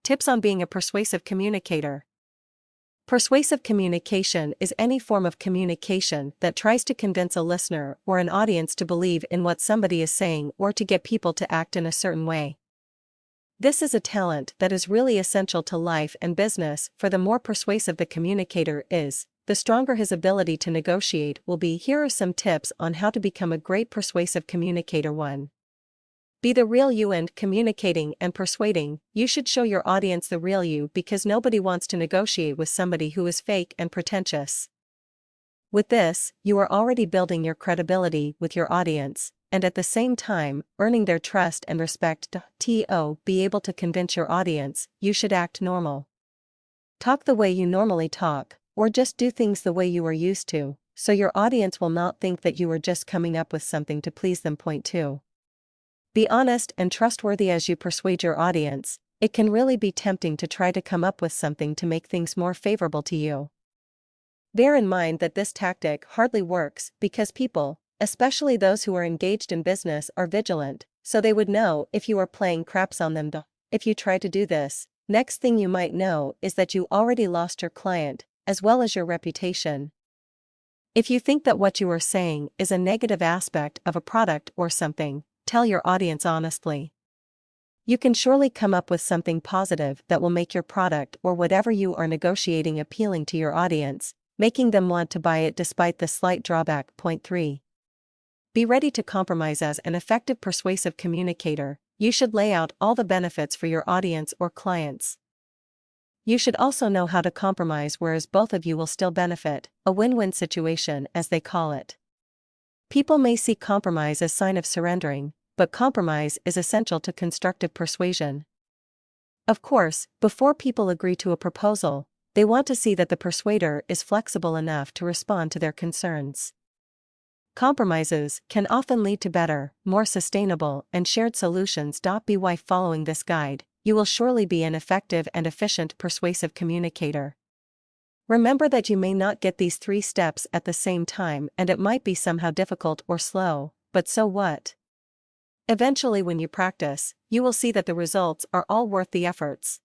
Tips on being a persuasive communicator. Persuasive communication is any form of communication that tries to convince a listener or an audience to believe in what somebody is saying or to get people to act in a certain way. This is a talent that is really essential to life and business, for the more persuasive the communicator is, the stronger his ability to negotiate will be. Here are some tips on how to become a great persuasive communicator. 1. Be the real you. And communicating and persuading, you should show your audience the real you, because nobody wants to negotiate with somebody who is fake and pretentious. With this, you are already building your credibility with your audience, and at the same time, earning their trust and respect. Be able to convince your audience, you should act normal. Talk the way you normally talk, or just do things the way you are used to, so your audience will not think that you are just coming up with something to please them. Point 2. Be honest and trustworthy as you persuade your audience. It can really be tempting to try to come up with something to make things more favorable to you. Bear in mind that this tactic hardly works, because people, especially those who are engaged in business, are vigilant, so they would know if you are playing craps on them. If you try to do this, next thing you might know is that you already lost your client, as well as your reputation. If you think that what you are saying is a negative aspect of a product or something, tell your audience honestly. You can surely come up with something positive that will make your product or whatever you are negotiating appealing to your audience, making them want to buy it despite the slight drawback. Point 3. Be ready to compromise. As an effective persuasive communicator, you should lay out all the benefits for your audience or clients. You should also know how to compromise whereas both of you will still benefit, a win-win situation as they call it. People may see compromise as sign of surrendering, but compromise is essential to constructive persuasion. Of course, before people agree to a proposal, they want to see that the persuader is flexible enough to respond to their concerns. Compromises can often lead to better, more sustainable, and shared solutions. By following this guide, you will surely be an effective and efficient persuasive communicator. Remember that you may not get these 3 steps at the same time, and it might be somehow difficult or slow, but so what? Eventually, when you practice, you will see that the results are all worth the efforts.